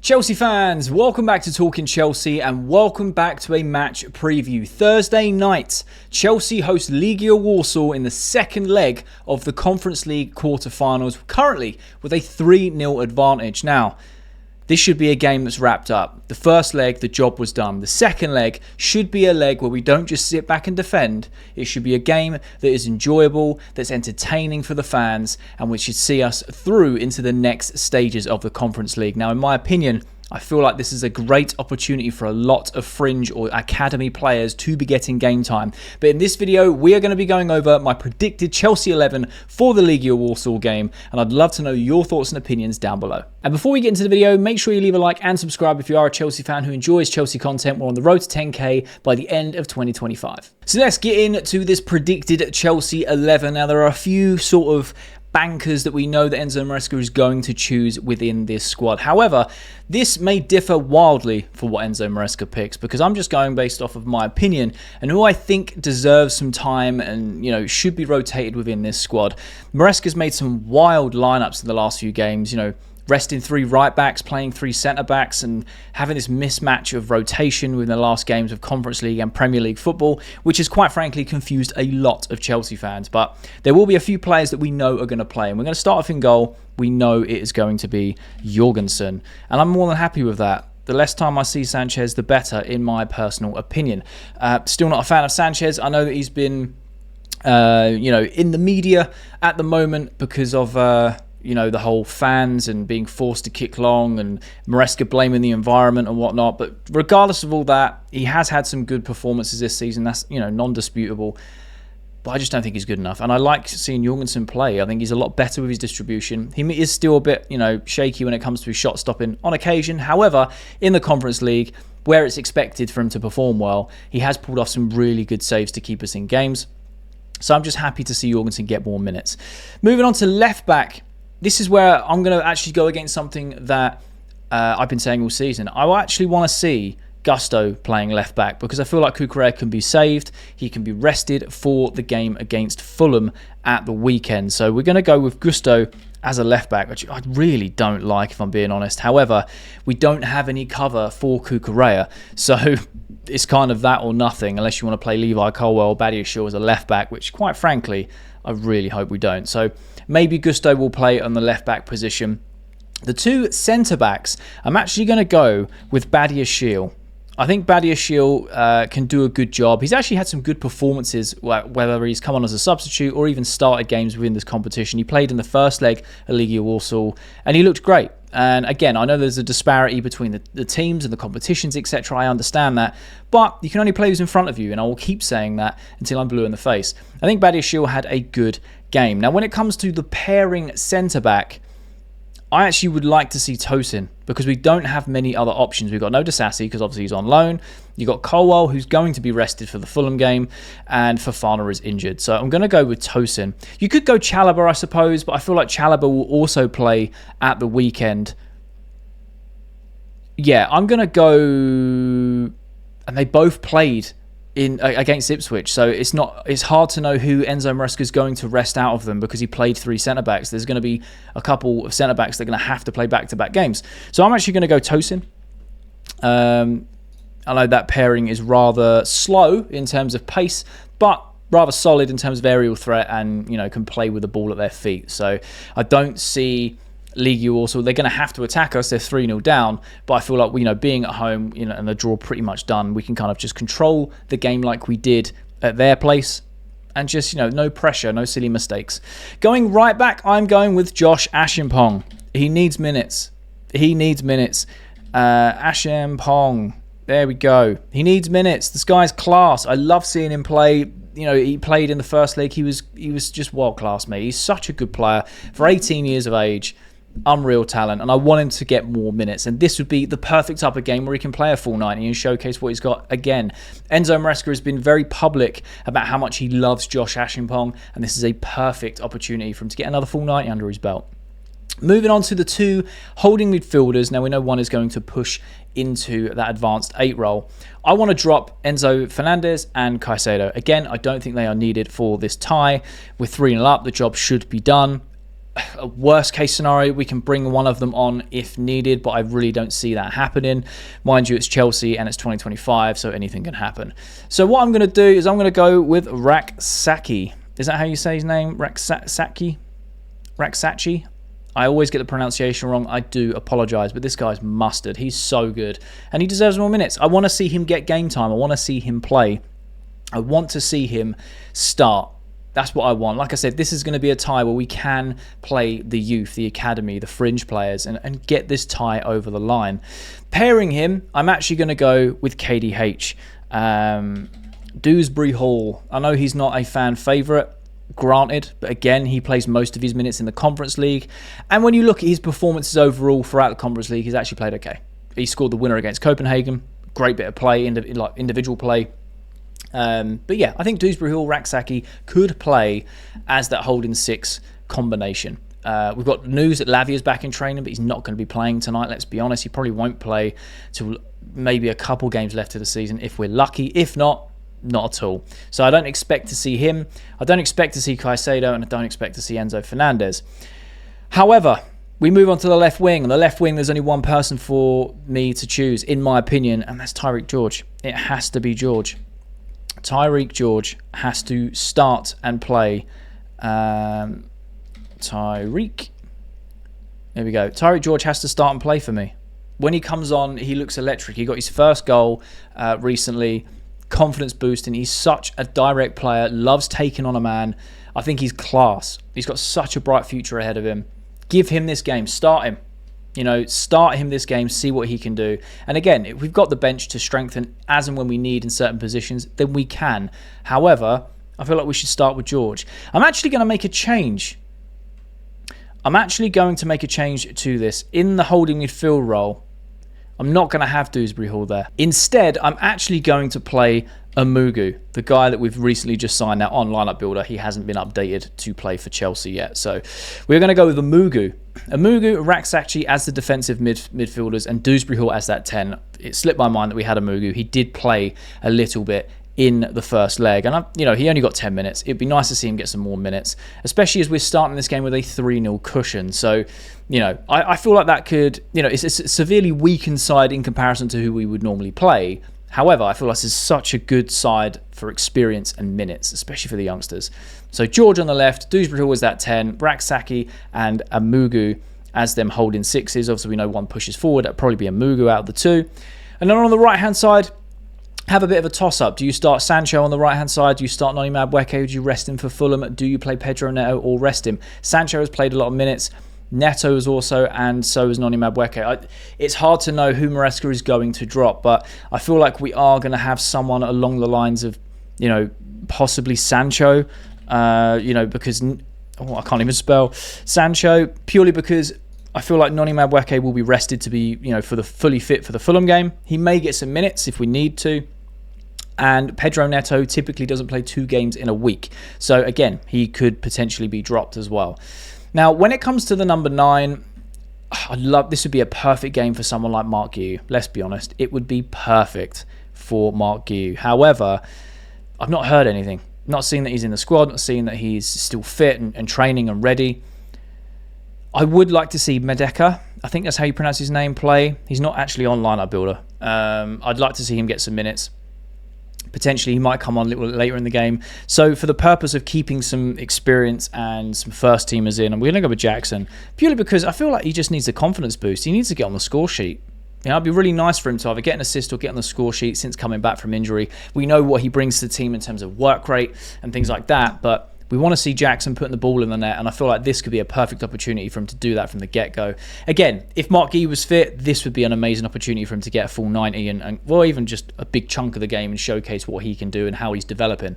Chelsea fans, welcome back to Talking Chelsea and welcome back to a match preview. Thursday night, Chelsea host Legia Warsaw in the second leg of the Conference League quarter-finals, currently with a 3-0 advantage. Now, this should be a game that's wrapped up. The first leg, the job was done. The second leg should be a leg where we don't just sit back and defend. It should be a game that is enjoyable, that's entertaining for the fans, and which should see us through into the next stages of the Conference League. Now, in my opinion, I feel like this is a great opportunity for a lot of fringe or academy players to be getting game time. But in this video, we are going to be going over my predicted Chelsea 11 for the Legia Warsaw game, and I'd love to know your thoughts and opinions down below. And before we get into the video, make sure you leave a like and subscribe if you are a Chelsea fan who enjoys Chelsea content. We're on the road to 10k by the end of 2025. So let's get into this predicted Chelsea 11. Now, there are a few sort of bankers that we know that Enzo Marasca is going to choose within this squad. However, this may differ wildly for what Enzo Marasca picks, because I'm just going based off of my opinion and who I think deserves some time and, you know, should be rotated within this squad. Marasca's made some wild lineups in the last few games, you know, resting 3 right backs, playing 3 centre backs, and having this mismatch of rotation within the last games of Conference League and Premier League football, which has quite frankly confused a lot of Chelsea fans. But there will be a few players that we know are going to play, and we're going to start off in goal. We know it is going to be Jorgensen, and I'm more than happy with that. The less time I see Sanchez, the better, in my personal opinion. Still not a fan of Sanchez. I know that he's been, you know, in the media at the moment because of you know, the whole fans and being forced to kick long and Marasca blaming the environment and whatnot. But regardless of all that, he has had some good performances this season. That's, you know, non-disputable. But I just don't think he's good enough. And I like seeing Jorgensen play. I think he's a lot better with his distribution. He is still a bit, you know, shaky when it comes to his shot stopping on occasion. However, in the Conference League, where it's expected for him to perform well, he has pulled off some really good saves to keep us in games. So I'm just happy to see Jorgensen get more minutes. Moving on to left back. This is where I'm going to actually go against something that I've been saying all season. I actually want to see Gusto playing left back because I feel like Cucurella can be saved. He can be rested for the game against Fulham at the weekend. So we're going to go with Gusto as a left back, which I really don't like, if I'm being honest. However, we don't have any cover for Cucurella. So it's kind of that or nothing, unless you want to play Levi Colwill or Badiashile as a left back, which quite frankly, I really hope we don't. So maybe Gusto will play on the left back position. The 2 centre backs, I'm actually going to go with Badiashile. I think Badiashile can do a good job. He's actually had some good performances, whether he's come on as a substitute or even started games within this competition. He played in the first leg at Legia Warsaw and he looked great. And again, I know there's a disparity between the teams and the competitions, etc. I understand that. But you can only play who's in front of you, and I will keep saying that until I'm blue in the face. I think Badiashile had a good game. Now, when it comes to the pairing centre-back, I actually would like to see Tosin because we don't have many other options. We've got no Disasi because obviously he's on loan. You've got Colwill, who's going to be rested for the Fulham game, and Fofana is injured. So I'm going to go with Tosin. You could go Chalobah, I suppose, but I feel like Chalobah will also play at the weekend. Yeah, I'm going to go... And they both played against Ipswich, so it's hard to know who Enzo Marasca is going to rest out of them because he played 3 centre backs. There's going to be a couple of centre backs that are going to have to play back-to-back games. So I'm actually going to go Tosin. I know that pairing is rather slow in terms of pace, but rather solid in terms of aerial threat, and, you know, can play with the ball at their feet. So I don't see Legia Warsaw, they're going to have to attack us. They're 3-0 down, but I feel like, you know, being at home, you know, and the draw pretty much done, we can kind of just control the game like we did at their place, and just, you know, no pressure, no silly mistakes. Going right back, I'm going with Josh Ashimpong. He needs minutes. He needs minutes. Ashimpong, there we go. He needs minutes. This guy's class. I love seeing him play. You know, he played in the first league. He was just world class, mate. He's such a good player for 18 years of age. Unreal talent, and I want him to get more minutes, and this would be the perfect type of game where he can play a full 90 and showcase what he's got again. Enzo Marasca has been very public about how much he loves Josh Ashimpong, and this is a perfect opportunity for him to get another full 90 under his belt. Moving on to the 2 holding midfielders. Now we know one is going to push into that advanced 8 role. I want to drop Enzo Fernandez and Caicedo. Again, I don't think they are needed for this tie. We're 3-0 up. The job should be done. a worst case scenario, we can bring one of them on if needed, but I really don't see that happening. Mind you, it's Chelsea and it's 2025, so anything can happen. So what I'm going to do is I'm going to go with Raksaki. Is that how you say his name? Raksaki? I always get the pronunciation wrong. I do apologise, but this guy's mustard. He's so good, and he deserves more minutes. I want to see him get game time. I want to see him play. I want to see him start. That's what I want. Like I said, this is going to be a tie where we can play the youth, the academy, the fringe players, and get this tie over the line. Pairing him, I'm actually going to go with KDH. Dewsbury Hall. I know he's not a fan favourite, granted, but again, he plays most of his minutes in the Conference League. And when you look at his performances overall throughout the Conference League, he's actually played okay. He scored the winner against Copenhagen. Great bit of play, individual play. But yeah, I think Dewsbury Hall, Raksaki could play as that holding six combination. We've got news that Lavia's back in training, but he's not going to be playing tonight. Let's be honest, he probably won't play till maybe a couple games left of the season if we're lucky. If not at all. So I don't expect to see him. I don't expect to see Caicedo, and I don't expect to see Enzo Fernandez. However, we move on to the left wing. On the left wing, there's only one person for me to choose, in my opinion, and that's Tyreek George. It has to be George. Tyreek George has to start and play. Tyreek. There we go. Tyreek George has to start and play for me. When he comes on, he looks electric. He got his first goal recently. Confidence boosting. He's such a direct player. Loves taking on a man. I think he's class. He's got such a bright future ahead of him. Give him this game. Start him. Start him this game, see what he can do. And again, if we've got the bench to strengthen as and when we need in certain positions, then we can. However, I feel like we should start with George. I'm actually going to make a change. To this. In the holding midfield role, I'm not going to have Dewsbury Hall there. Instead, I'm actually going to play Amugu, the guy that we've recently just signed out on lineup builder. He hasn't been updated to play for Chelsea yet. So we're going to go with Amugu. Amugu, Raksaki as the defensive midfielders, and Dewsbury Hall as that 10. It slipped my mind that we had Amugu. He did play a little bit in the first leg, and he only got 10 minutes. It'd be nice to see him get some more minutes, especially as we're starting this game with a 3-0 cushion. So I feel like that could, it's a severely weakened side in comparison to who we would normally play. However, I feel like this is such a good side for experience and minutes, especially for the youngsters. So George on the left, Dewsbury Hall was that 10, Raksaki and Amugu as them holding sixes. Obviously, we know one pushes forward. That'd probably be Amugu out of the two. And then on the right-hand side, have a bit of a toss-up. Do you start Sancho on the right-hand side? Do you start Noni Madueke? Do you rest him for Fulham? Do you play Pedro Neto or rest him? Sancho has played a lot of minutes. Neto is also, and so is Noni Madueke. It's hard to know who Marasca is going to drop, but I feel like we are going to have someone along the lines of, possibly Sancho, because I can't even spell Sancho, purely because I feel like Noni Madueke will be rested to be, fully fit for the Fulham game. He may get some minutes if we need to. And Pedro Neto typically doesn't play 2 games in a week. So again, he could potentially be dropped as well. Now, when it comes to the number 9, this would be a perfect game for someone like Mark Guiu. Let's be honest. It would be perfect for Mark Guiu. However, I've not heard anything. Not seen that he's in the squad. Not seen that he's still fit and training and ready. I would like to see Medeka, I think that's how you pronounce his name, play. He's not actually on lineup builder. I'd like to see him get some minutes. Potentially, he might come on a little later in the game. So, for the purpose of keeping some experience and some first teamers in, I'm going to go with Jackson, purely because I feel like he just needs a confidence boost. He needs to get on the score sheet. It'd be really nice for him to either get an assist or get on the score sheet since coming back from injury. We know what he brings to the team in terms of work rate and things like that, but we want to see Jackson putting the ball in the net, and I feel like this could be a perfect opportunity for him to do that from the get-go. Again, if Mark Guiu was fit, this would be an amazing opportunity for him to get a full 90 and even just a big chunk of the game and showcase what he can do and how he's developing.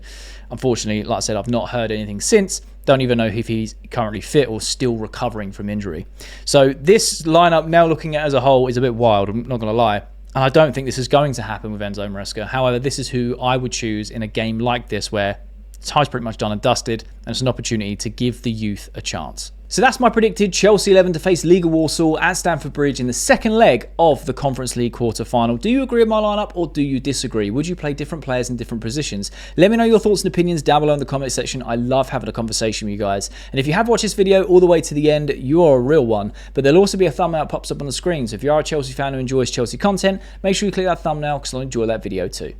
Unfortunately, like I said, I've not heard anything since. Don't even know if he's currently fit or still recovering from injury. So this lineup, now looking at it as a whole, is a bit wild, I'm not going to lie. And I don't think this is going to happen with Enzo Marasca. However, this is who I would choose in a game like this where tie's pretty much done and dusted, and it's an opportunity to give the youth a chance. So that's my predicted Chelsea 11 to face Legia Warsaw at Stamford Bridge in the second leg of the Conference League quarter-final. Do you agree with my lineup or do you disagree? Would you play different players in different positions? Let me know your thoughts and opinions down below in the comment section. I love having a conversation with you guys. And if you have watched this video all the way to the end, you are a real one. But there'll also be a thumbnail that pops up on the screen. So if you are a Chelsea fan who enjoys Chelsea content, make sure you click that thumbnail because I'll enjoy that video too.